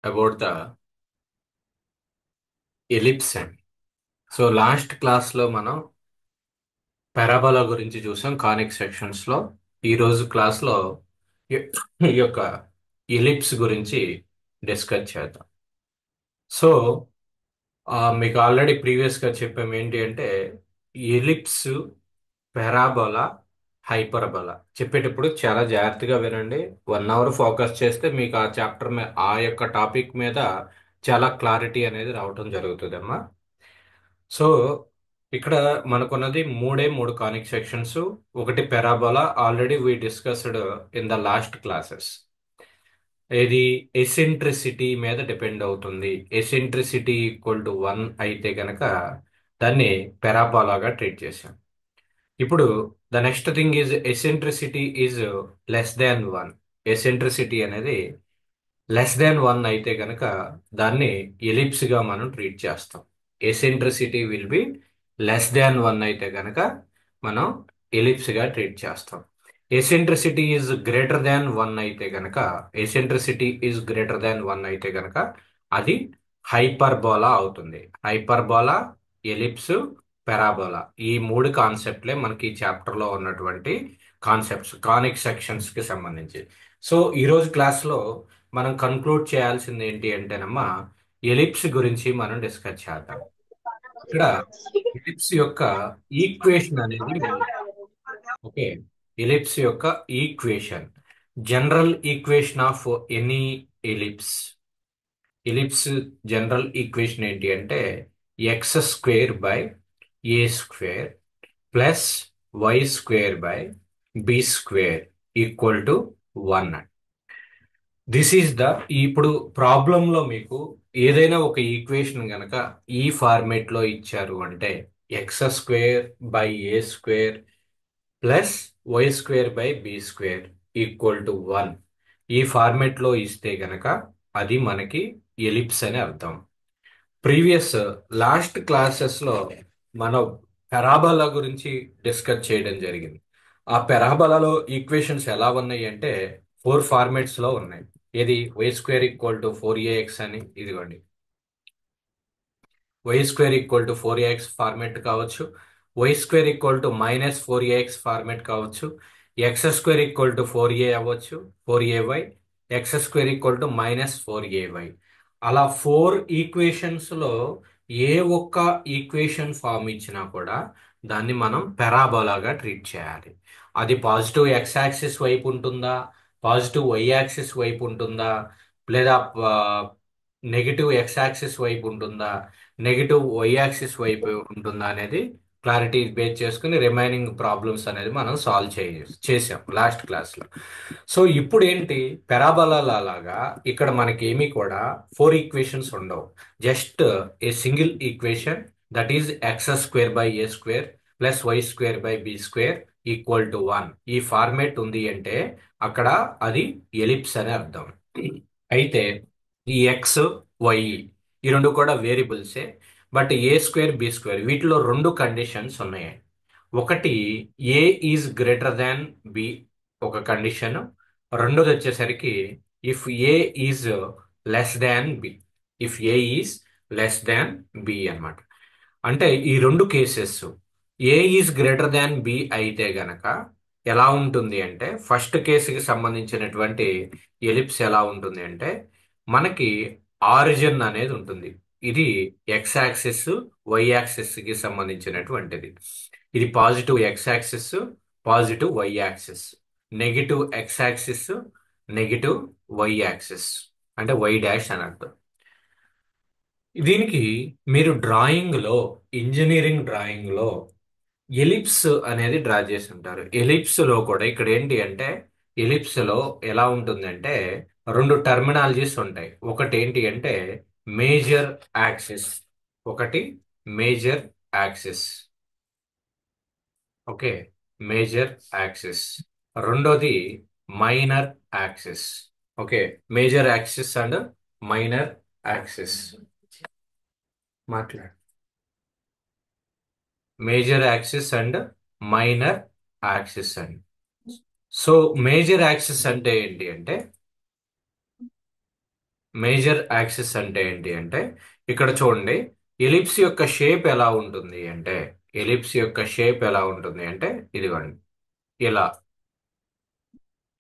About the ellipse అండి. So last క్లాస్లో మనం పారాబోలా గురించి చూసాం కానిక్ సెక్షన్స్లో. ఈరోజు క్లాస్లో ఈ ఈ యొక్క ఎలిప్స్ గురించి డిస్కస్ చేద్దాం. సో మీకు ఆల్రెడీ ప్రీవియస్గా చెప్పాం ఏంటి అంటే ఎలిప్స్, పారాబోలా, హైపర్బోలా చెప్పేటప్పుడు చాలా జాగ్రత్తగా వినండి. 1 అవర్ ఫోకస్ చేస్తే మీకు ఆ చాప్టర్ మీద, ఆ యొక్క టాపిక్ మీద చాలా క్లారిటీ అనేది రావటం జరుగుతుంది అమ్మా. సో ఇక్కడ మనకున్నది మూడు కానిక్ సెక్షన్స్. ఒకటి parabola, already we discussed in the last classes. ఇది ఎసెంట్రిసిటీ మీద డిపెండ్ అవుతుంది. ఎసెంట్రిసిటీ ఈక్వల్ టు 1 అయితే గనక దాన్ని పారాబోలాగా ట్రీట్ చేశాం. ఇప్పుడు the next thing is eccentricity is less than 1. Eccentricity అనేది లెస్ దాన్ 1 అయితే గనక దాన్ని ఎలిప్స్ గా మనం ట్రీట్ చేస్తాం. Eccentricity will be less than 1 అయితే గనక మనం ఎలిప్స్ గా ట్రీట్ చేస్తాం. ఎసెంట్రిసిటీ ఈజ్ గ్రేటర్ దాన్ 1 అయితే గనక అది హైపర్బోలా అవుతుంది. హైపర్బోలా, ఎలిప్స్, పారాబోలా ఈ మూడు కాన్సెప్ట్లే మనకి ఈ చాప్టర్ లో ఉన్నటువంటి కాన్సెప్ట్స్ కానిక్ సెక్షన్స్ కి సంబంధించి. సో ఈ రోజు క్లాస్ లో మనం కన్క్లూడ్ చేయాల్సింది ఏంటి అంటేనమ్మా, ఎలిప్స్ గురించి మనం డిస్కస్ చేద్దాం. ఇక్కడ ఎలిప్స్ యొక్క ఈక్వేషన్ అనేది ఓకే. ఎలిప్స్ యొక్క equation, general equation of any ellipse. Ellipse general equation ఏంటి అంటే x square by a square plus y square by b square equal to 1. This is the, ఇప్పుడు ప్రాబ్లంలో మీకు ఏదైనా ఒక ఈక్వేషన్ గనక ఈ ఫార్మేట్ లో ఇచ్చారు అంటే x square by a square plus y square by b square equal to 1 ఈ ఫార్మేట్ లో ఇస్తే గనక అది మనకి ఎలిప్స్ అని అర్థం. ప్రీవియస్ లాస్ట్ క్లాసెస్ లో మనం పెరాబోలా గురించి డిస్కస్ చేయడం జరిగింది. ఆ పెరాబోలాలో ఈక్వేషన్స్ ఎలా ఉన్నాయి అంటే 4 ఫార్మేట్స్ లో ఉన్నాయి. ఇది why square equal to 4ax అని, ఇదిగోండి y square equal to 4ax format కావచ్చు, y square equal to -4ax format కావచ్చు, x square equal to 4a అవ్వచ్చు, 4ay, X square equal to -4ay. అలా 4 ఈక్వేషన్స్ లో ఏ ఒక్క ఈక్వేషన్ ఫామ్ ఇచ్చినా కూడా దాన్ని మనం పెరాబోలాగా ట్రీట్ చేయాలి. అది పాజిటివ్ ఎక్స్ యాక్సిస్ వైపు ఉంటుందా, పాజిటివ్ వై యాక్సిస్ వైపు ఉంటుందా, లేదా నెగిటివ్ ఎక్స్ యాక్సిస్ వైపు ఉంటుందా, నెగిటివ్ వై యాక్సిస్ వైపు ఉంటుందా అనేది క్లారిటీ బేస్ చేసుకుని రిమైనింగ్ ప్రాబ్లమ్స్ అనేది మనం సాల్వ్ చేసాం లాస్ట్ క్లాస్ లో. సో ఇప్పుడు ఏంటి, పెరాబోలా లాగా ఇక్కడ మనకి ఏమీ కూడా 4 ఈక్వేషన్స్ ఉండవు. Just a single equation, that is x square by a square plus y square by b square equal to 1 ఈ ఫార్మేట్ ఉంది అంటే అక్కడ అది ఎలిప్స్ అని అర్థం. అయితే ఈ ఎక్స్, వై ఈ రెండు కూడా వేరియబుల్సే. But a square, b square వీటిలో రెండు కండిషన్స్ ఉన్నాయి. ఒకటి a is greater than b ఒక కండిషన్, రెండోది వచ్చేసరికి if a is less than b. If a is less than b అన్నమాట. అంటే ఈ రెండు cases a is greater than b అయితే గనక ఎలా ఉంటుంది అంటే, ఫస్ట్ కేసుకి సంబంధించినటువంటి ఎలిప్స్ ఎలా ఉంటుంది అంటే మనకి ఆరిజిన్ అనేది ఉంటుంది. ఇది ఎక్స్ యాక్సిస్, వై యాక్సిస్ కి సంబంధించినటువంటిది. ఇది positive x axis, positive y axis, negative x axis, negative y axis, అంటే వై డాష్ అని అర్థం. దీనికి మీరు డ్రాయింగ్ లో, ఇంజనీరింగ్ డ్రాయింగ్ లో ఎలిప్స్ అనేది డ్రా చేసి ఉంటారు. ఎలిప్స్ లో కూడా ఇక్కడ ఏంటి అంటే, ఎలిప్స్ లో ఎలా ఉంటుందంటే రెండు టర్మినాలజీస్ ఉంటాయి. ఒకటి ఏంటి అంటే మేజర్ యాక్సిస్, ఒకటి major axis. Okay, major axis. రెండోది minor axis. Okay, major axis and minor axis. మాట్లాడు. Major axis and minor axis అండి. సో మేజర్ యాక్సిస్ అంటే ఏంటి అంటే మేజర్ యాక్సిస్ అంటే ఏంటి అంటే ఇక్కడ చూడండి, ఎలిప్స్ యొక్క షేప్ ఎలా ఉంటుంది అంటే, ఎలిప్స్ యొక్క షేప్ ఎలా ఉంటుంది అంటే ఇదిగోండి, ఇలా.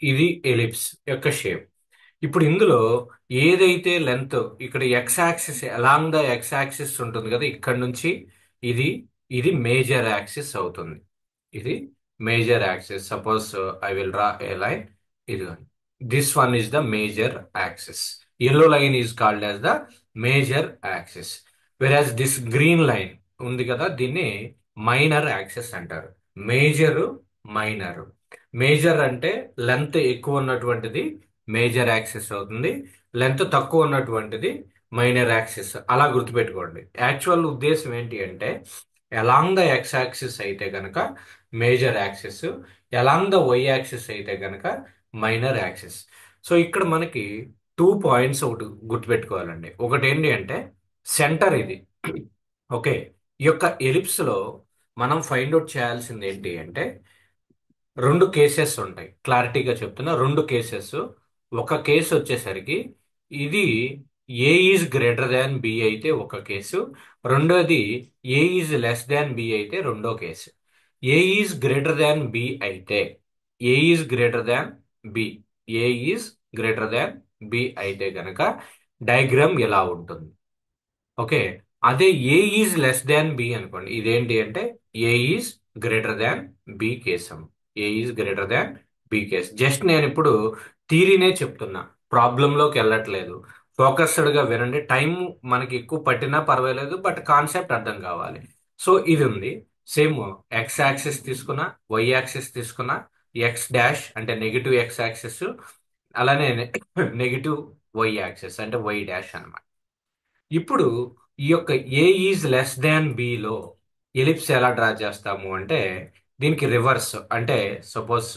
ఇది ఎలిప్స్ యొక్క షేప్. ఇప్పుడు ఇందులో ఏదైతే లెంత్ ఇక్కడ X axis, along the x axis ఉంటుంది కదా, ఇక్కడ నుంచి ఇది ఇది మేజర్ యాక్సిస్ అవుతుంది. ఇది major axis. Suppose I will draw a line. ఇది this one is the major axis. Yellow line is called as the major axis. Whereas this green line ఉంది కదా, దీన్ని మైనర్ యాక్సిస్ అంటారు. Major, minor. మేజర్ అంటే length ఎక్కువ ఉన్నటువంటిది major axis అవుతుంది, length తక్కువ ఉన్నటువంటిది మైనర్ యాక్సిస్. అలా గుర్తుపెట్టుకోండి. యాక్చువల్ ఉద్దేశం ఏంటి అంటే, అలాంగ్ ద ఎక్స్ యాక్సిస్ అయితే కనుక major axis, along the y axis అయితే కనుక మైనర్ యాక్సిస్. సో ఇక్కడ మనకి 2 పాయింట్స్ ఒకటి గుర్తుపెట్టుకోవాలండి. ఒకటి ఏంటి అంటే సెంటర్ ఇది. ఓకే. ఈ యొక్క ఎలిప్స్ లో మనం ఫైండ్ అవుట్ చేయాల్సింది ఏంటి అంటే, రెండు కేసెస్ ఉంటాయి. క్లారిటీగా చెప్తున్నా, రెండు కేసెస్. ఒక కేసు వచ్చేసరికి ఇది a is greater than b అయితే ఒక కేసు, రెండోది a is less than b అయితే రెండో case. A is greater than b అయితే, a is greater than b, a is greater than b అయితే కనుక డయాగ్రామ్ ఎలా ఉంటుంది. ఓకే. అదే a is less than b అనుకోండి, ఇదేంటి అంటే a is greater than b కేసం. A is greater than b case. Just నేను ఇప్పుడు థీరీనే చెప్తున్నా, ప్రాబ్లంలోకి వెళ్ళట్లేదు. ఫోకస్డ్ గా వినండి. టైం మనకి ఎక్కువ పట్టినా పర్వాలేదు, బట్ కాన్సెప్ట్ అర్థం కావాలి. సో ఇది ఉంది. సేమ్ ఎక్స్ యాక్సిస్ తీసుకున్నా, వై యాక్సిస్ తీసుకున్నా, ఎక్స్ డాష్ అంటే నెగిటివ్ ఎక్స్ యాక్సిస్, అలానే నెగిటివ్ వై యాక్సిస్ అంటే వై డాష్ అన్నమాట. ఇప్పుడు ఈ యొక్క ఏ ఈజ్ లెస్ దాన్ బిలో ఎలిప్స్ ఎలా డ్రా చేస్తాము అంటే, దీనికి రివర్స్ అంటే సపోజ్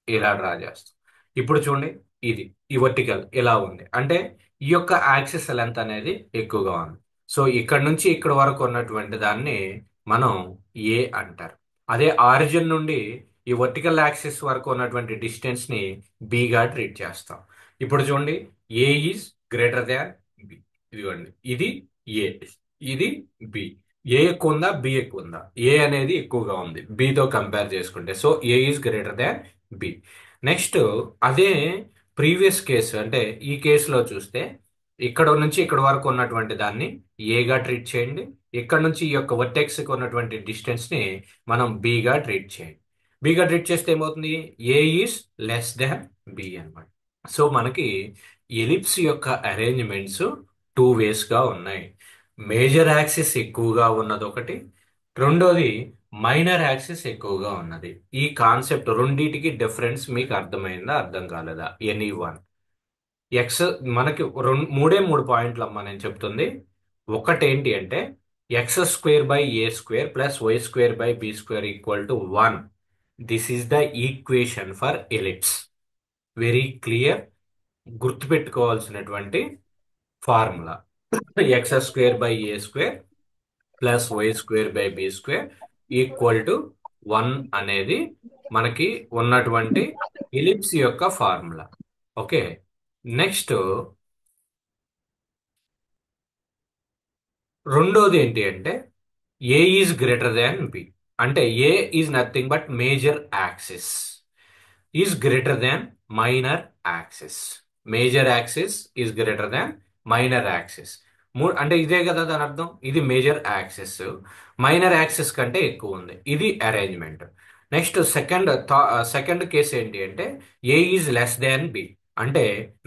ఇలా డ్రా చేస్తాం. ఇప్పుడు చూడండి, ఇది ఈ వర్టికల్ ఇలా ఉంది అంటే ఈ యొక్క యాక్సిస్ లెంత్ అనేది ఎక్కువగా ఉంది. సో ఇక్కడ నుంచి ఇక్కడ వరకు ఉన్నటువంటి దాన్ని మనం ఏ అంటారు. అదే ఆరిజిన్ నుండి ఈ వర్టికల్ యాక్సిస్ వరకు ఉన్నటువంటి డిస్టెన్స్ ని బిగా ట్రీట్ చేస్తాం. ఇప్పుడు చూడండి, ఏ ఈజ్ గ్రేటర్ దాన్ బి. ఇదిగోండి, ఇది ఏ, ఇది బి. ఏ ఎక్కువ ఉందా, బి ఎక్కువ ఉందా? ఏ అనేది ఎక్కువగా ఉంది బితో కంపేర్ చేసుకుంటే. So a is greater than b. Next అదే ప్రీవియస్ కేసు అంటే ఈ కేసులో చూస్తే, ఇక్కడ నుంచి ఇక్కడ వరకు ఉన్నటువంటి దాన్ని ఏగా ట్రీట్ చేయండి, ఇక్కడ నుంచి ఈ యొక్క వర్టెక్స్ కి ఉన్నటువంటి డిస్టెన్స్ ని మనం బిగా ట్రీట్ చేయండి. బిగా ట్రీట్ చేస్తే ఏమవుతుంది, ఏ ఈజ్ లెస్ దాన్ బి అన్నమాట. సో మనకి ఎలిప్స్ యొక్క అరేంజ్మెంట్స్ 2 వేస్ గా ఉన్నాయి. మేజర్ యాక్సిస్ ఎక్కువగా ఉన్నది ఒకటి, రెండోది మైనర్ యాక్సిస్ ఎక్కువగా ఉన్నది. ఈ కాన్సెప్ట్ రెండిటికి డిఫరెన్స్ మీకు అర్థమైందా, అర్థం కాలేదా? ఎనీ వన్ ఎక్స్ మనకి మూడే మూడు పాయింట్లు అమ్మా నేను చెప్తుంది. ఒకటి ఏంటి అంటే x square by a square plus y square by b square equal to 1. This is the equation for ellipse. Very clear. గుర్తుపెట్టుకోవాల్సినటువంటి formula. X square by a square plus y square by b square equal to 1 అనేది మనకి ఉన్నటువంటి ellipse యొక్క formula. Okay. Next రెండోది ఏంటి అంటే a is greater than b. అంటే a is nothing but major axis is greater than minor axis. Major axis is greater than minor axis. అంటే ఇదే కదా దాని అర్థం. ఇది మేజర్ యాక్సిస్ మైనర్ యాక్సిస్ కంటే ఎక్కువ ఉంది. ఇది అరేంజ్మెంట్. నెక్స్ట్ సెకండ్ కేసు ఏంటి అంటే a is less than b. అంటే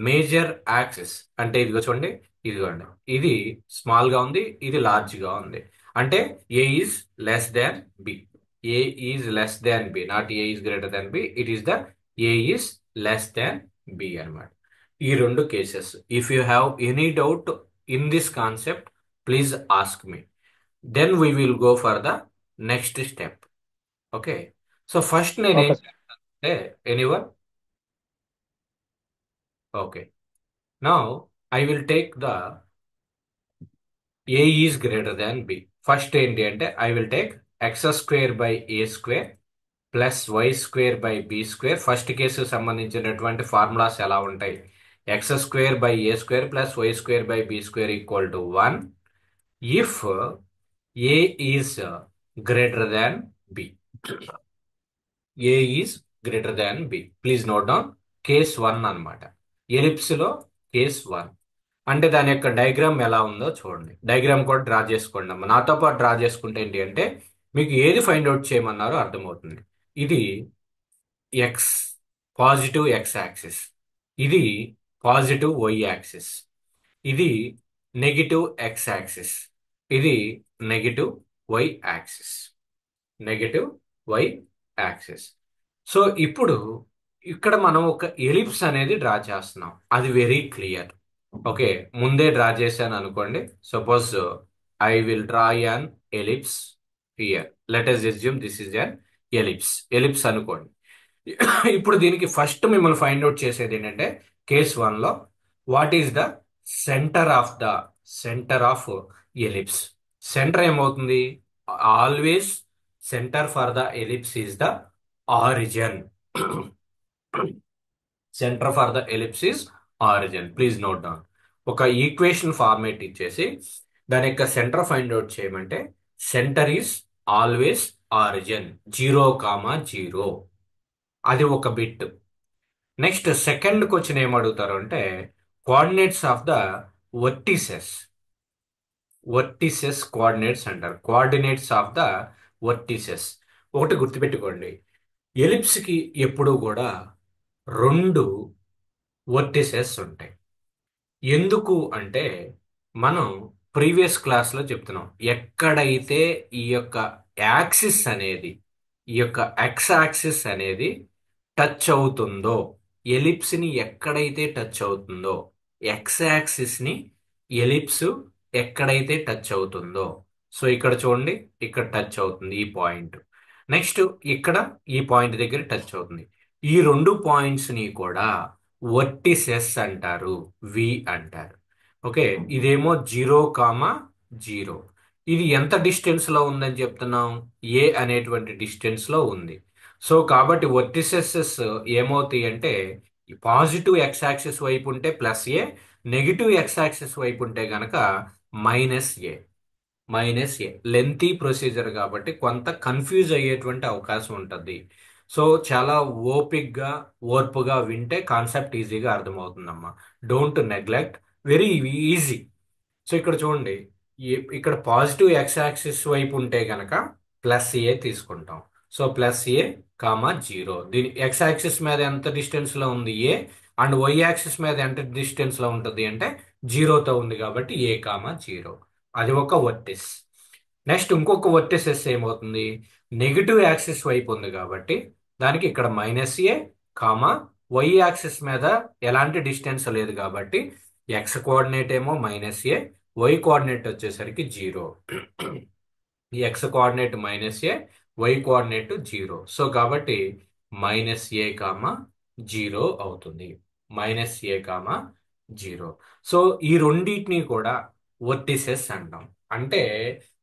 మేజర్ యాక్సిస్ అంటే ఇదిగో చూడండి, ఇదిగోండి, ఇది స్మాల్ గా ఉంది, ఇది లార్జ్ గా ఉంది. అంటే a is less than b. A is less than b, not a is greater than b. It is the a is less than b అన్నమాట. ఈ రెండు cases. If you have any doubt in this concept, please ask me. Then we will go for the next step. Okay. So first నేనేం okay sir. చేస్తే, anyone? Okay. Now I will take the a is greater than B. First ఏంటి అంటే I will take x square by a square plus y square by b square. First case సంబంధించినటువంటి formulas ఎలా ఉంటాయి, x square by a square plus y square by b square equal to 1 if a is greater than b. A is greater than b. Please note down case 1 అనమాట. Ellipse లో case 1 అంటే దాని యొక్క diagram ఎలా ఉందో చూడండి. Diagram కూడా draw చేసుకోండి అమ్మ. నాతో పాటు డ్రా చేసుకుంటే ఏంటి అంటే మీకు ఏది ఫైండ్ అవుట్ చేయమన్నారో అర్థమవుతుంది. ఇది ఎక్స్, పాజిటివ్ ఎక్స్ యాక్సిస్, ఇది పాజిటివ్ వై యాక్సిస్, ఇది నెగిటివ్ ఎక్స్ యాక్సిస్, ఇది negative y axis, negative y axis. So ఇప్పుడు ఇక్కడ మనం ఒక ఎలిప్స్ అనేది డ్రా చేస్తున్నాం. అది వెరీ క్లియర్. ఓకే, ముందే డ్రా చేశాను అనుకోండి. Suppose I will draw an ellipse here. Let us assume this is an ellipse. Ellipse అనుకోండి. ఇప్పుడు దీనికి ఫస్ట్ మిమ్మల్ని ఫైండ్ అవుట్ చేసేది ఏంటంటే కేస్ 1 లో what is the center of ellipse. Center ఏమవుతుంది? Always center for the ellipse is the origin. Center for the ellipse is origin. Please note down. ఒక equation format ఇచ్చేసి దాని యొక్క సెంటర్ ఫైండ్ అవుట్ చేయమంటే center is always origin 0,0. అది ఒక bit. Next second question ఏమడుగుతారు అంటే coordinates of the vertices. Vertices coordinates అంటారు. Coordinates of the vertices. ఒకటి గుర్తుపెట్టుకోండి, ఎలిప్స్ కి ఎప్పుడూ కూడా 2 వర్టిసెస్ ఉంటాయి. ఎందుకు అంటే మనం ప్రీవియస్ క్లాస్లో చెప్తున్నాం, ఎక్కడైతే ఈ యొక్క యాక్సిస్ అనేది, ఈ యొక్క ఎక్స్ యాక్సిస్ అనేది టచ్ అవుతుందో, ఎలిప్స్ ని ఎక్కడైతే టచ్ అవుతుందో, ఎక్స్ యాక్సిస్ ని ఎలిప్స్ ఎక్కడైతే టచ్ అవుతుందో, సో ఇక్కడ చూడండి, ఇక్కడ టచ్ అవుతుంది ఈ పాయింట్. నెక్స్ట్ ఇక్కడ ఈ పాయింట్ దగ్గర టచ్ అవుతుంది. ఈ 2 పాయింట్స్ ని కూడా వర్టిసెస్ అంటారు, వి అంటారు. ఓకే, ఇదేమో 0,0. ఇది ఎంత డిస్టెన్స్ లో ఉందని చెప్తున్నాం? ఏ అనేటువంటి డిస్టెన్స్ లో ఉంది. సో కాబట్టి వర్టిసెస్ ఏమవుతాయి అంటే పాజిటివ్ ఎక్స్ యాక్సిస్ వైపు ఉంటే ప్లస్ ఏ, నెగిటివ్ ఎక్స్ యాక్సిస్ వైపు ఉంటే గనక మైనస్ ఏ. మైనస్ ఏ లెంతీ ప్రొసీజర్ కాబట్టి కొంత కన్ఫ్యూజ్ అయ్యేటువంటి అవకాశం ఉంటుంది. సో చాలా ఓపిక్గా ఓర్పుగా వింటే కాన్సెప్ట్ ఈజీగా అర్థమవుతుందమ్మా. Don't neglect, very easy. So ఇక్కడ చూడండి, ఇక్కడ పాజిటివ్ ఎక్స్ యాక్సిస్ వైపు ఉంటే గనక ప్లస్ ఏ తీసుకుంటాం. సో ప్లస్ ఏ కామా 0. దీని ఎక్స్ యాక్సిస్ మీద ఎంత డిస్టెన్స్ లో ఉంది? ఏ. అండ్ వై యాక్సిస్ మీద ఎంత డిస్టెన్స్ లో ఉంటుంది అంటే 0తో ఉంది కాబట్టి ఏ కామా 0. అది ఒక వర్టిస్. నెక్స్ట్ ఇంకొక వర్టిసెస్ ఏమవుతుంది? నెగిటివ్ యాక్సిస్ వైపు ఉంది కాబట్టి దానికి ఇక్కడ minus a comma, y axis మీద ఎలాంటి డిస్టెన్స్ లేదు కాబట్టి ఎక్స్ కోఆర్డినేట్ ఏమో మైనస్ ఏ, వై కోఆర్డినేట్ వచ్చేసరికి 0. ఈ x coordinate minus a, y coordinate 0. So కాబట్టి మైనస్ ఏ కామా 0 అవుతుంది. Minus a comma 0. సో ఈ రెండింటిని కూడా వర్టిసెస్ అంటాం. అంటే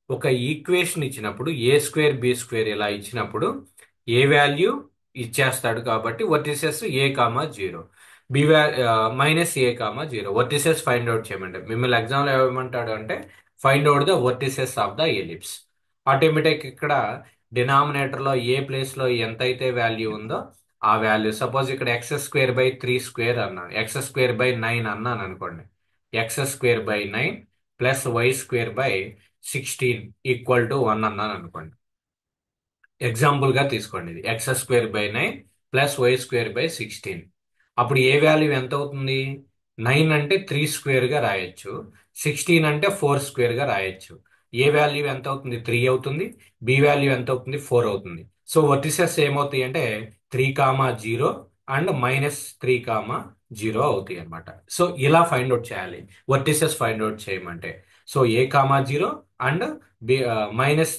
ఒక ఈక్వేషన్ ఇచ్చినప్పుడు ఏ స్క్వేర్ బి స్క్వేర్ ఇలా ఇచ్చినప్పుడు ఏ వాల్యూ ఇచ్చేస్తాడు కాబట్టి vertices A comma 0, B minus a comma 0. Vertices find out చేయమంటే మిమ్మల్ని ఎగ్జామ్లో ఏమంటాడు అంటే find out the vertices of the ellipse. Automatic ఇక్కడ డినామినేటర్ లో ఏ ప్లేస్ లో ఎంత అయితే వాల్యూ ఉందో ఆ వాల్యూ, సపోజ్ ఇక్కడ x² / 3² అన్నాను, x²/9 అన్నాను అనుకోండి. x²/9 plus y²/16 equal to 1 అన్నాను అనుకోండి. ఎగ్జాంపుల్ గా తీసుకోండి, ఇది x²/9 ప్లస్ y²/16. అప్పుడు ఏ వాల్యూ ఎంత అవుతుంది? 9 అంటే 3² గా రాయొచ్చు, 16 అంటే 4² గా రాయొచ్చు. ఏ వాల్యూ ఎంత అవుతుంది? 3 అవుతుంది. బి వాల్యూ ఎంత అవుతుంది? 4 అవుతుంది. సో వర్టిసెస్ ఏమవుతాయి అంటే 3,0 అండ్ -3,0 అవుతాయి అనమాట. సో ఇలా ఫైండ్ అవుట్ చేయాలి వర్టిసెస్ ఫైండ్ అవుట్ చేయమంటే. So a,0 and b minus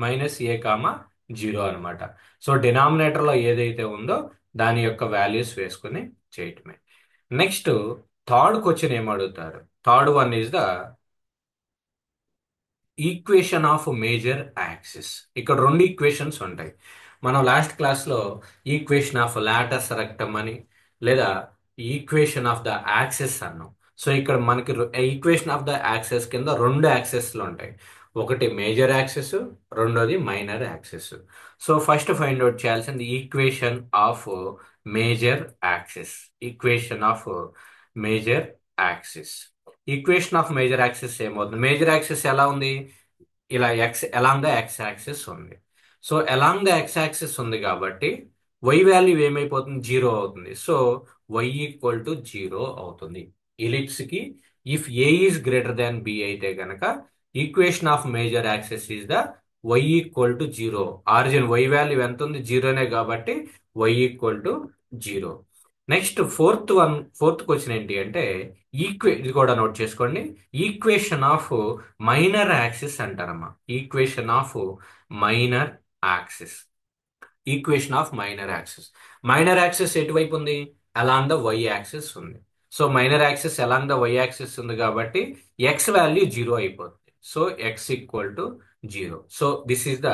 -a,0 అనమాట. సో డినామినేటర్ లో ఏదైతే ఉందో దాని యొక్క వాల్యూస్ వేసుకుని చేయటమే. నెక్స్ట్ థర్డ్ క్వశ్చన్ ఏమడుగుతారు? Third one is the equation of major axis. ఇక్కడ 2 ఈక్వేషన్స్ ఉంటాయి. మనం లాస్ట్ క్లాస్లో ఈక్వేషన్ ఆఫ్ లాటస్ రెక్టమ్ అని లేదా ఈక్వేషన్ ఆఫ్ ద యాక్సెస్ అన్నాం. సో ఇక్కడ మనకి ఈక్వేషన్ ఆఫ్ ద యాక్సెస్ కింద రెండు యాక్సెస్లు ఉంటాయి. ఒకటి మేజర్ యాక్సెస్, రెండోది minor axes. So first find out చేయాల్సింది equation of major axes. Equation of major axes. Equation of major axes ఏమవుతుంది? మేజర్ యాక్సెస్ ఎలా ఉంది? ఇలా అలాంగ్ ద ఎక్స్ యాక్సిస్ ఉంది. So along the x axis ఉంది కాబట్టి y value ఏమైపోతుంది? Zero అవుతుంది. So y equal to zero అవుతుంది. ఇలిప్స్ కి if a is greater than b అయితే గనక equation of major axis is the y equal to zero. Origin y value ఎంత ఉంది? జీరోనే కాబట్టి y equal to zero. Next fourth question ఏంటి అంటే ఇది కూడా నోట్ చేసుకోండి. ఈక్వేషన్ ఆఫ్ మైనర్ యాక్సిస్ అంటారమ్మా. Equation of minor axis. Equation of minor axis. Minor axis ఎటువైపు ఉంది? అలాంగ్ ద వై యాక్సిస్ ఉంది. So minor axis along the y axis ఉంది కాబట్టి ఎక్స్ వాల్యూ జీరో అయిపోతుంది. So x equal to zero. So this is the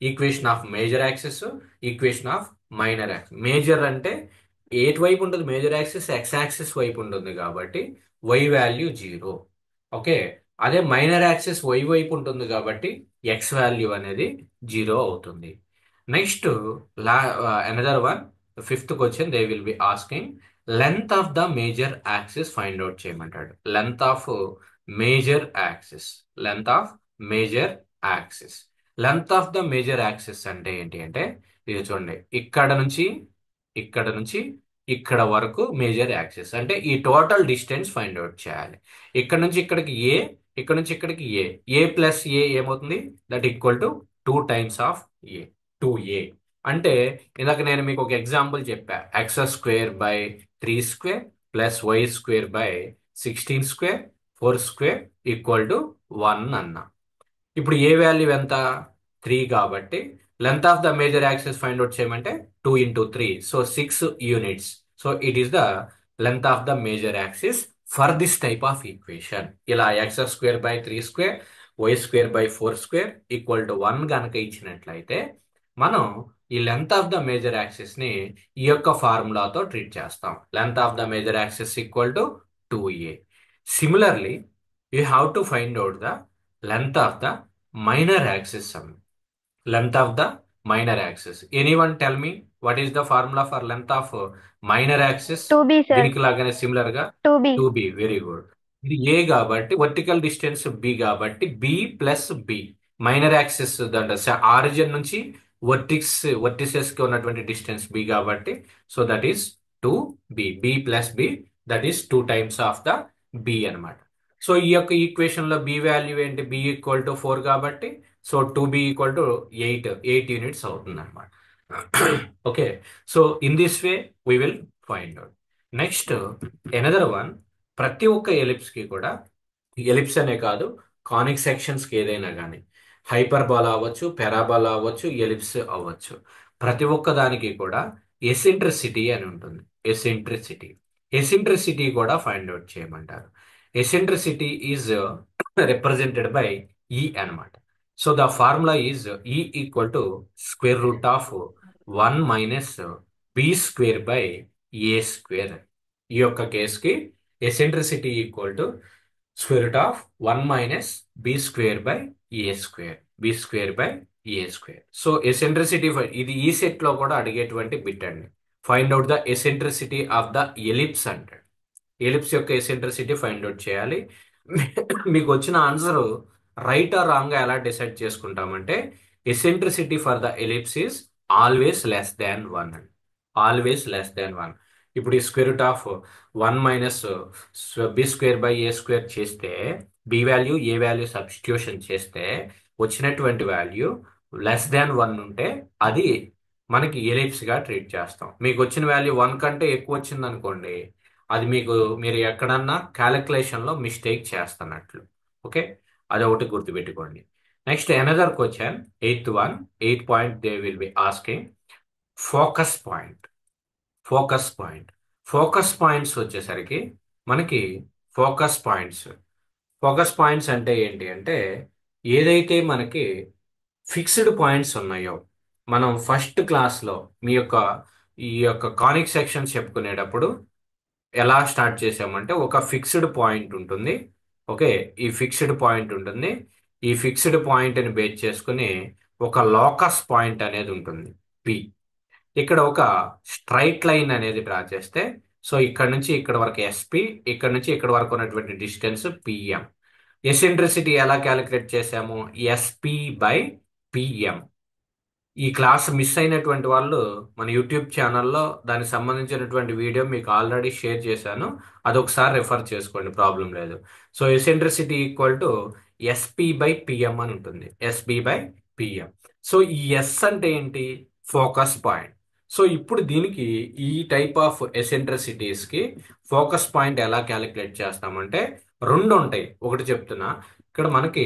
equation of major axis, equation of minor axis. Major అంటే ఎటు వైపు ఉంటుంది? Major axis X axis వైపు ఉంటుంది కాబట్టి వై వాల్యూ జీరో. ఓకే. అదే మైనర్ యాక్సిస్ వై వైపు ఉంటుంది కాబట్టి ఎక్స్ వాల్యూ అనేది జీరో అవుతుంది. Next another one, fifth question they will be asking length of the major axis find out చేయమంటాడు. Length of major axis. Length of major axis. Length of the major axis అంటే ఏంటి అంటే ఇది చూడండి, ఇక్కడ నుంచి ఇక్కడ వరకు మేజర్ యాక్సిస్ అంటే ఈ టోటల్ డిస్టెన్స్ ఫైండ్ అవుట్ చేయాలి. ఇక్కడ నుంచి ఇక్కడికి ఏ, ఇక్కడ నుంచి ఇక్కడికి ఏ. ఏ ప్లస్ ఏ ఏమవుతుంది? That equal to 2 times of A. 2a. అంటే ఇందాక నేను మీకు ఒక ఎగ్జాంపుల్ చెప్పా. x² / 3² plus y² / 16² 4² equal to 1 అన్నా. ఇప్పుడు ఏ వాల్యూ ఎంత? 3 కాబట్టి length of the major axis find out చేయమంటే 2 × 3, so 6 units. So it is the length of the major axis for this type of equation. ఇలా x² / 3² y² / 4² ఈక్వల్ టు 1 గనక ఇచ్చినట్లయితే మనం ఈ length of the major axis ని ఈ యొక్క ఫార్ములాతో treat చేస్తాం. Length of the major axis equal to 2a. Similarly you have to find out the length of the minor axis sum. Length of the minor axis. Anyone tell me what is the formula for length of minor axis? 2b sir. దీనికి లాగానే similar గా 2b. 2b. Very good. ఇది a కాబట్టి vertical distance b కాబట్టి b plus b. Minor axis origin నుంచి vertices కి ఉన్నటువంటి distance b కాబట్టి so that is 2b. B plus b, that is 2 times of the b అనమాట. సో ఈ యొక్క ఈక్వేషన్ లో బి వాల్యూ ఏంటి? బి ఈక్వల్ టు 4 కాబట్టి so 2b equal to 8 units అవుతుంది అనమాట. Okay. So in this way we will find out. Next another one, ప్రతి ఒక్క ఎలిప్స్ కి కూడా, ఎలిప్స్ అనే కాదు కానిక్ సెక్షన్స్ కి ఏదైనా కానీ హైపర్బాలా అవ్వచ్చు, పెరాబాలా అవ్వచ్చు, ఎలిప్స్ అవ్వచ్చు, ప్రతి ఒక్క దానికి కూడా ఎసెంట్రిసిటీ అని ఉంటుంది. ఎసెంట్రిసిటీ. ఎసెంట్రిసిటీ కూడా ఫైండ్ అవుట్ చేయమంటారు. ఎసెంట్రిసిటీ ఈజ్ రిప్రజెంటెడ్ బై ఈ అన్నమాట. సో ద ఫార్ములా ఈజ్ ఈ ఈక్వల్ టు √1 - b² / a². ఈ యొక్క కేసుకి eccentricity equal to √1 - b² / a². So eccentricity ఇది ఈ సెట్ లో కూడా అడిగేటువంటి బిట్ అండి. Find out the eccentricity of the ellipse అంటాడు. ఎలిప్స్ యొక్క ఎసెంట్రిసిటీ ఫైండ్ అవుట్ చేయాలి. మీకు వచ్చిన ఆన్సర్ రైట్ ఆర్ రాంగ్ గా ఎలా డిసైడ్ చేసుకుంటామంటే eccentricity for the ellipse is always less than 1 అండి. Always less than 1. ఇప్పుడు ఈ √1 - b² / a² చేస్తే b value a value substitution చేస్తే వచ్చినటువంటి వాల్యూ లెస్ దాన్ 1 ఉంటే అది మనకి ఎలిప్స్ గా ట్రీట్ చేస్తాం. మీకు వచ్చిన వాల్యూ 1 కంటే ఎక్కువ వచ్చింది అనుకోండి, అది మీరు ఎక్కడన్నా క్యాలిక్యులేషన్ లో మిస్టేక్ చేస్తున్నట్లు. ఓకే, అది ఒకటి గుర్తుపెట్టుకోండి. Next another question, eighth point they will be asking focus point. Focus point. Focus points వచ్చేసరికి మనకి ఫోకస్ పాయింట్స్ అంటే ఏంటి అంటే ఏదైతే మనకి ఫిక్స్డ్ పాయింట్స్ ఉన్నాయో, మనం ఫస్ట్ క్లాస్లో ఈ యొక్క కానిక్ సెక్షన్స్ చెప్పుకునేటప్పుడు ఎలా స్టార్ట్ చేసామంటే ఒక ఫిక్స్డ్ పాయింట్ ఉంటుంది. ఓకే, ఈ ఫిక్స్డ్ పాయింట్ ఉంటుంది. ఈ ఫిక్స్డ్ పాయింట్ని బేస్ చేసుకుని ఒక లోకస్ పాయింట్ అనేది ఉంటుంది, పి. ఇక్కడ ఒక స్ట్రైట్ లైన్ అనేది డ్రా చేస్తే, సో ఇక్కడ నుంచి ఇక్కడ వరకు ఎస్పి, ఇక్కడ నుంచి ఇక్కడ వరకు ఉన్నటువంటి డిస్టెన్స్ పిఎం. ఎసెంట్రిసిటీ ఎలా క్యాలిక్యులేట్ చేసాము? SP by PM. ఈ క్లాస్ మిస్ అయినటువంటి వాళ్ళు మన యూట్యూబ్ ఛానల్లో దానికి సంబంధించినటువంటి వీడియో మీకు ఆల్రెడీ షేర్ చేశాను, అదొకసారి రెఫర్ చేసుకోండి, ప్రాబ్లం లేదు. So eccentricity equal to SP by PM అని ఉంటుంది, ఎస్పి బై పిఎం. సో ఈ ఎస్ అంటే ఏంటి? Focus point. సో ఇప్పుడు దీనికి ఈ టైప్ ఆఫ్ ఎసెంట్రిసిటీస్ కి ఫోకస్ పాయింట్ ఎలా క్యాలిక్యులేట్ చేస్తామంటే, రెండు ఉంటాయి. ఒకటి చెప్తున్నా, ఇక్కడ మనకి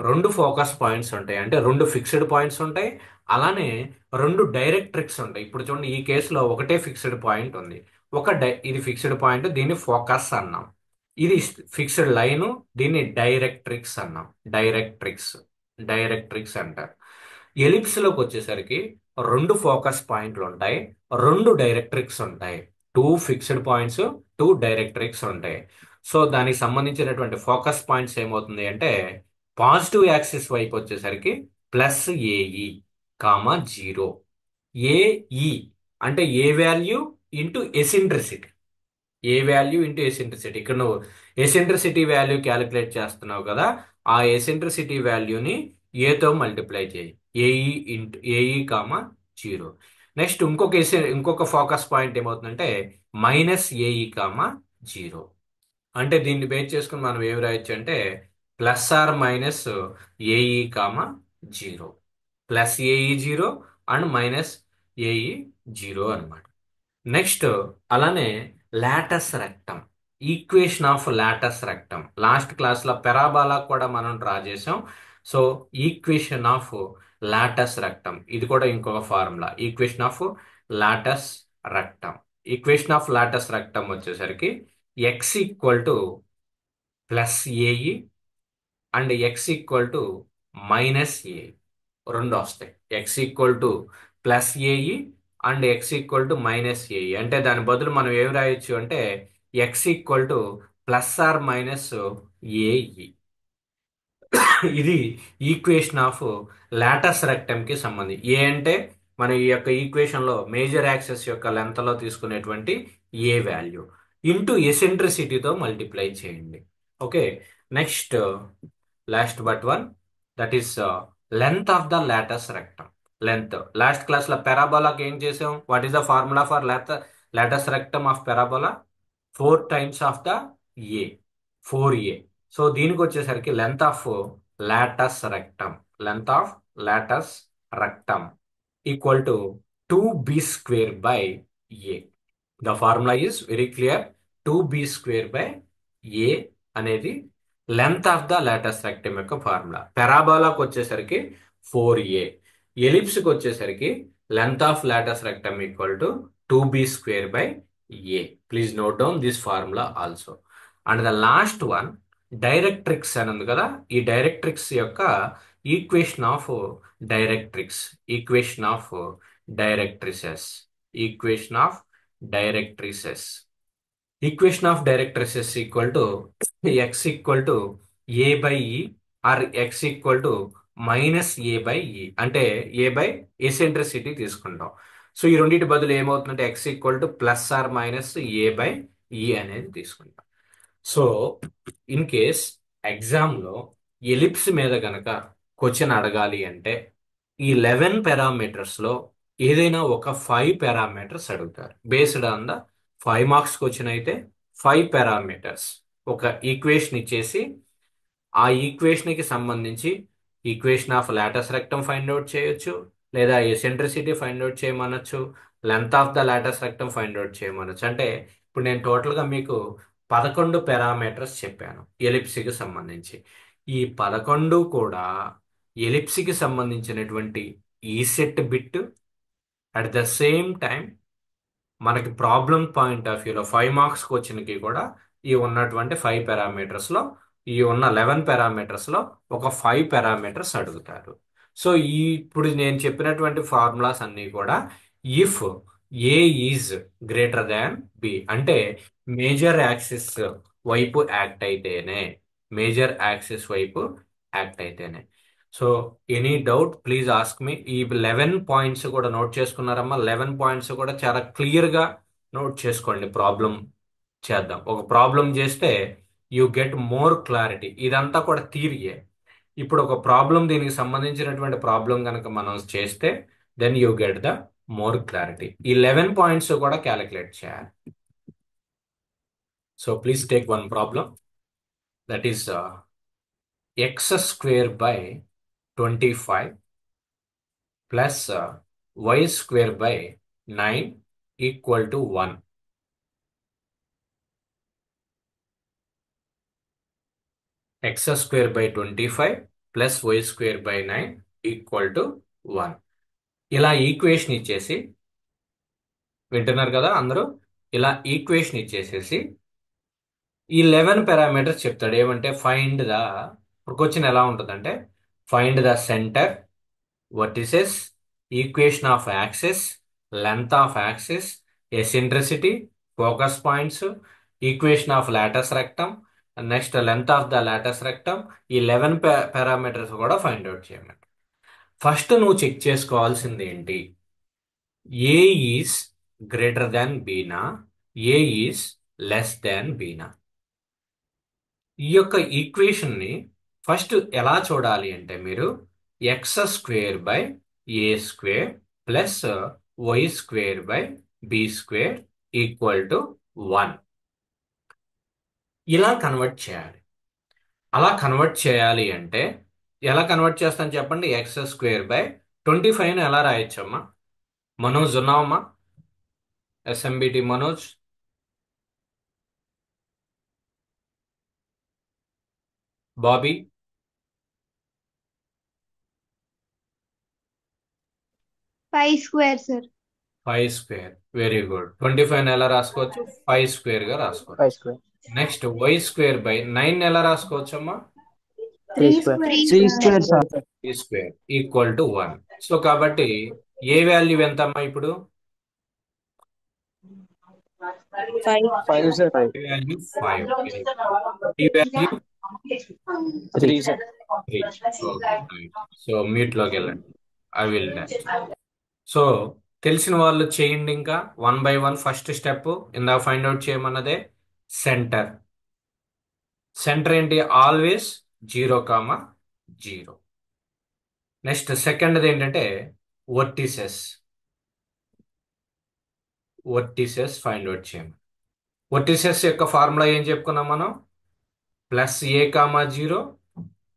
రెండు ఫోకస్ పాయింట్స్ ఉంటాయి, అంటే రెండు ఫిక్స్డ్ పాయింట్స్ ఉంటాయి, అలానే రెండు డైరెక్ట్రిక్స్ ఉంటాయి. ఇప్పుడు చూడండి, ఈ కేసులో ఒకటే ఫిక్స్డ్ పాయింట్ ఉంది. ఇది ఫిక్స్డ్ పాయింట్, దీన్ని ఫోకస్ అన్నాం. ఇది ఫిక్స్డ్ లైన్, దీన్ని డైరెక్ట్రిక్స్ అన్నాం. డైరెక్ట్రిక్స్, డైరెక్ట్రిక్స్ అంటారు. ఎలిప్స్ లోకి వచ్చేసరికి రెండు ఫోకస్ పాయింట్లు ఉంటాయి, రెండు డైరెక్ట్రిక్స్ ఉంటాయి. Two fixed points, two directrix ఉంటాయి. సో దానికి సంబంధించినటువంటి ఫోకస్ పాయింట్స్ ఏమవుతుంది అంటే, పాజిటివ్ యాక్సిస్ వైపు వచ్చేసరికి plus AE comma zero. AE అంటే ఏ వాల్యూ ఇంటూ ఎసెంట్రిసిటీ. ఏ వాల్యూ ఇంటూ ఎసెంట్రిసిటీ. ఇక్కడ నువ్వు ఎసెంట్రిసిటీ వాల్యూ క్యాలిక్యులేట్ చేస్తున్నావు కదా, ఆ ఎసెంట్రిసిటీ వాల్యూని ఏతో మల్టిప్లై చేయి. A e comma zero. నెక్స్ట్ ఇంకొక ఫోకస్ పాయింట్ ఏమవుతుందంటే మైనస్ ఏఈ కామా జీరో. అంటే దీన్ని బేస్ చేసుకుని మనం ఏమి రాయొచ్చు అంటే, plus or minus a e comma zero. Plus a e zero and minus a e zero అనమాట. నెక్స్ట్ అలానే latus rectum, equation of latus rectum. Last క్లాస్లో పెరాబాలా కూడా మనం డ్రా చేసాం. So equation of latus rectum, ఇది కూడా ఇంకొక formula, equation of latus rectum. Equation of latus rectum వచ్చేసరికి x equal to plus a e and x equal to minus a e రెండు వస్తాయి. X equal to plus a e and x equal to minus a e. అంటే దాని బదులు మనం ఏమి రాయొచ్చు అంటే, x equal to plus or minus a e. ఇది ఈక్వేషన్ ఆఫ్ లాటస్ రెక్టమ్ కి సంబంధించి. ఏ అంటే మన ఈ యొక్క ఈక్వేషన్ లో మేజర్ యాక్సెస్ యొక్క లెంత్ లో తీసుకునేటువంటి ఏ వాల్యూ ఇంటూ ఎసెంట్రిసిటీతో మల్టిప్లై చేయండి. Okay, next last but one, that is length of the latus rectum. Length last class లో పెరాబోలాకి ఏం చేసాం? What is the formula for Lotus rectum of parabola? 4 times of the A, 4a. So దీనికి వచ్చేసరికి length of latus rectum, length of latus rectum equal to 2b square by A. The formula is very clear. 2b square by ఏ అనేది length of the latus rectum యొక్క formula. పెరాబోలాకి వచ్చేసరికి 4a. ఎలిప్స్కి వచ్చేసరికి length of latus rectum equal to 2b square by a. Please note down this formula also. And the last one directrix అని ఉంది కదా, ఈ డైరెక్ట్రిక్స్ యొక్క equation of directrix, equation of directrices, equation of directrices. Equation of directrices equal to x equal to a by e or x equal to minus a by e. అంటే ఏ by eccentricity తీసుకుంటాం. So ఈ రెండింటి బదులు ఏమవుతుందంటే x equal to plus or minus a by e అనేది తీసుకుంటాం. So in case ఎగ్జామ్లో ellipse మీద గనక క్వశ్చన్ అడగాలి అంటే, ఈ 11 పారామీటర్స్లో ఏదైనా ఒక 5 పారామీటర్స్ అడుగుతారు. Based on the 5 marks question అయితే 5 పారామీటర్స్ ఒక ఈక్వేషన్ ఇచ్చేసి, ఆ ఈక్వేషన్కి సంబంధించి equation of latus rectum find out చేయొచ్చు, లేదా ఎసెంట్రిసిటీ ఫైండ్ అవుట్ చేయమనొచ్చు, length of the latus rectum find out చేయమనొచ్చు. అంటే ఇప్పుడు నేను టోటల్గా మీకు 11 పారామీటర్స్ చెప్పాను ఎలిప్స్కి సంబంధించి. ఈ 11 కూడా ఎలిప్స్కి సంబంధించినటువంటి ఈ set bit, at the same time మనకి ప్రాబ్లం పాయింట్ ఆఫ్ వ్యూలో 5 మార్క్స్ క్వశ్చన్కి కూడా ఈ ఉన్నటువంటి 5 పారామీటర్స్లో, ఈ ఉన్న 11 పారామీటర్స్లో ఒక 5 పారామీటర్స్ అడుగుతారు. సో ఇప్పుడు నేను చెప్పినటువంటి ఫార్ములాస్ అన్నీ కూడా if a is greater than b అంటే మేజర్ యాక్సిస్ వైపు యాక్ట్ అయితేనే, మేజర్ యాక్సిస్ వైపు యాక్ట్ అయితేనే. So any doubt please ask me. ఈ 11 పాయింట్స్ కూడా నోట్ చేసుకున్నారమ్మా? 11 పాయింట్స్ కూడా చాలా క్లియర్ గా నోట్ చేసుకోండి. ప్రాబ్లం చేద్దాం. ఒక ప్రాబ్లం చేస్తే యు గెట్ మోర్ క్లారిటీ. ఇదంతా కూడా థియరీయే. ఇప్పుడు ఒక ప్రాబ్లం, దీనికి సంబంధించినటువంటి ప్రాబ్లం కనుక మనం చేస్తే then you get the more clarity. ఈ 11 పాయింట్స్ కూడా క్యాలిక్యులేట్ చేయాలి. So please take one problem, that is x square by 25 plus y square by 9 equal to 1. X square by 25 plus y square by 9 equal to 1. ఇలా equation ఇచ్చేసి, వింటున్నారు కదా అందరూ? ఇలా equation ఇచ్చేసేసి ఈ 11 పారామీటర్స్ చెప్తాడు. ఏమంటే ఫైండ్ ద, ఇప్పుడు క్వశ్చన్ ఎలా ఉంటుందంటే find the center, vertices, equation of axis, length of axis, eccentricity, focus points, equation of latus rectum, next length of the latus rectum. ఈ 11 పారామీటర్స్ కూడా ఫైండ్ అవుట్ చేయమంట. First నువ్వు check చేసుకోవాల్సింది ఏంటి? A is greater than బీనా, a is less than బీనా. ఈ యొక్క ఈక్వేషన్ ని ఫస్ట్ ఎలా చూడాలి అంటే మీరు x square by a square plus y square by b square equal to 1 ఇలా కన్వర్ట్ చేయాలి. అలా కన్వర్ట్ చేయాలి అంటే ఎలా కన్వర్ట్ చేస్తాను చెప్పండి? ఎక్స్ స్క్వేర్ బై 25 ఎలా రాయొచ్చమ్మా? మనోజ్ ఉన్నావమ్మా? SMBT Manoj, Bobby? 5 square sir. 5 square, very good. 25 ఎలా రాసుకోవచ్చు? 5 స్క్వేర్ గా రాసుకోవచ్చు. 5 square. Next y square by 9 ఎలా రాసుకోవచ్చు అమ్మా? 3 square. Square 3 sir. Square sir. 3 square equal to 1. So కాబట్టి ఏ వాల్యూ ఎంత అమ్మా ఇప్పుడు? 5 సార్. ఏ వాల్యూ 5. ఈ value 3 sir. 3. Okay, so mute లోకి వెళ్ళండి. I will next. సో తెలిసిన వాళ్ళు చేయండి. ఇంకా 1 by 1. ఫస్ట్ స్టెప్ ఇందాక ఫైండ్ అవుట్ చేయమన్నదే సెంటర్. సెంటర్ ఏంటి? ఆల్వేస్ 0,0. నెక్స్ట్ సెకండ్ది ఏంటంటే వర్టిసెస్. వర్టిసెస్ ఫైండ్ అవుట్ చేయము. వర్టిసెస్ యొక్క ఫార్ములా ఏం చెప్పుకున్నాం మనం? Plus A comma 0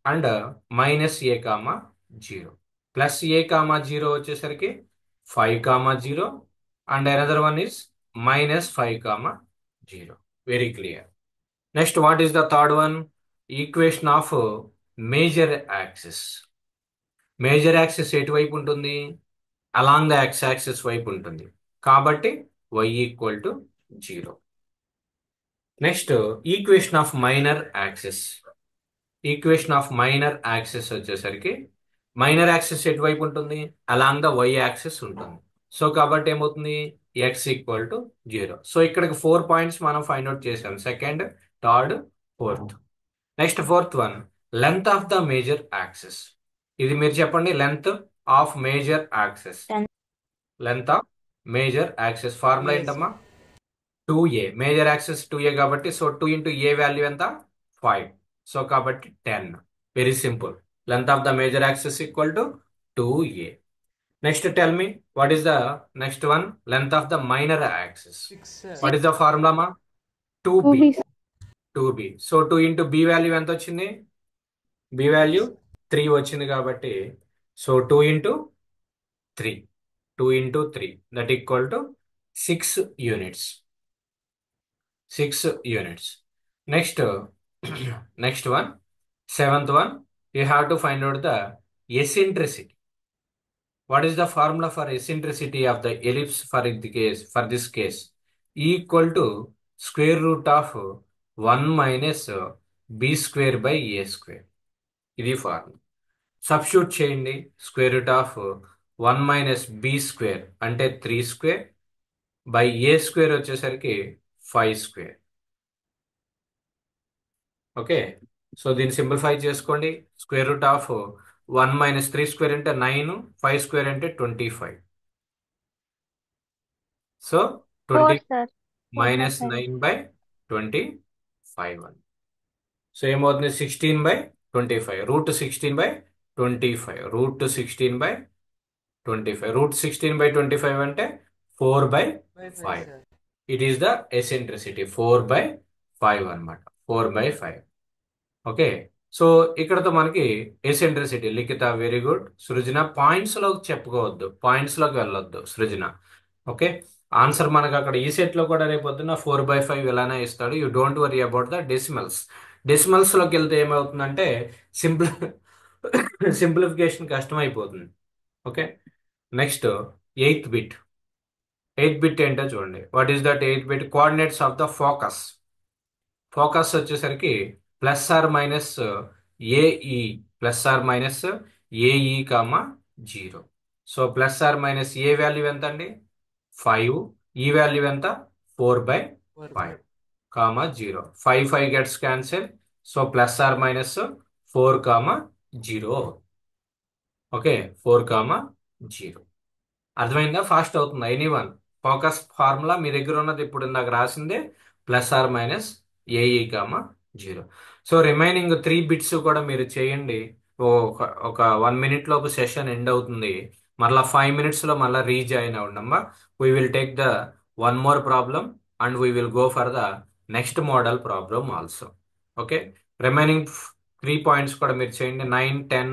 and minus a comma 0. Plus A comma 0 వచ్చేసరికి 5,0 and another one is minus 5,0. Very clear. Next what is the third one? Equation of major axis. Major axis ఎటువైపు ఉంటుంది? Along the x axis వైపు ఉంటుంది. కాబట్టి y equal to 0. Next equation of minor axis. Equation of minor axis వచ్చేసరికి minor axis ఎటువైపు ఉంటుంది? Along the y axis ఉంటుంది. So కాబట్టి ఏమవుతుంది? x equal to 0. సో ఇక్కడికి 4 పాయింట్స్ మనం ఫైండ్ అవుట్ చేసాం. Second, third, fourth. Next fourth one, length of the major axis. ఇది మీరు చెప్పండి. Length of major axis. Length of major axis formula ఏంటమ్మా? 2a. మేజర్ యాక్సిస్ 2a కాబట్టి so 2 into ఏ value ఎంత? 5. So కాబట్టి 10. Very simple. Length of the major axis equal to 2a. Next tell me what is the next one? Length of the minor axis. What is the formula మా? 2b. 2b. So 2 into B value ఎంత వచ్చింది? B value 3 వచ్చింది కాబట్టి so 2 into 3. 2 into 3 that equal to 6 units. 6 units. Next, next one, seventh one, you have to find out the eccentricity. What is the formula for eccentricity of the ellipse for the case? For this case, E equal to square root of 1 minus b square by a square. ఇది formula. Substitute చేయండి. Square root of 1 minus b square అంటే 3 square by a square వచ్చేసరికి 5 square. Okay, so దీన్ని simplify చేసుకోండి. Square root of 1 minus 3 square అంటే 9, 5 square అంటే 25. So 20 4 sir. 4 by minus 5. 9/25 అని. So ఏమవుతుంది 16/25 √16/25 √16/25 అంటే 4/5. ఇట్ ఈస్ ద ఎసెంట్రిసిటీ 4/5 అన్నమాట. 4/5. ఓకే, సో ఇక్కడతో మనకి ఎసెంట్రిసిటీ లిఖిత వెరీ గుడ్. సృజన పాయింట్స్ లోకి చెప్పుకోవద్దు, పాయింట్స్ లోకి వెళ్ళొద్దు సృజన. ఓకే, ఆన్సర్ మనకు అక్కడ ఈ సెట్ లో కూడా రేపు పొద్దున్న 4/5 ఇలానే ఇస్తాడు. You don't worry about the decimals. Decimals లోకి వెళ్తే ఏమవుతుందంటే సింపుల్ సింప్లిఫికేషన్ కష్టం అయిపోతుంది. Okay, next 8th bit. 8th bit ఏంటో చూడండి. What is that 8th bit? Coordinates of the focus. Focus వచ్చేసరికి plus or minus a e, plus or minus a e comma 0. So plus or minus a value ఎంత అండి? 5. ఈ value ఎంత? 4/5 comma 0. 5 5 gets cancel. So plus or minus 4 comma 0. Okay, 4 comma 0. అర్థమైందా? Fast అవుతుందా anyone? Focus formula మీ దగ్గర ఉన్నది ఇప్పుడు ఇందాక రాసిందే, plus or minus a e comma 0. So remaining 3 bits కూడా మీరు చేయండి. ఒక 1 minute లోపు సెషన్ ఎండ్ అవుతుంది. మరలా 5 minutes లో మళ్ళీ రీజాయిన్ అవ్వండమ్మా. We will take the 1 more problem and we will go for the next model problem also. Okay, remaining 3 points కూడా మీరు చేయండి. 9 10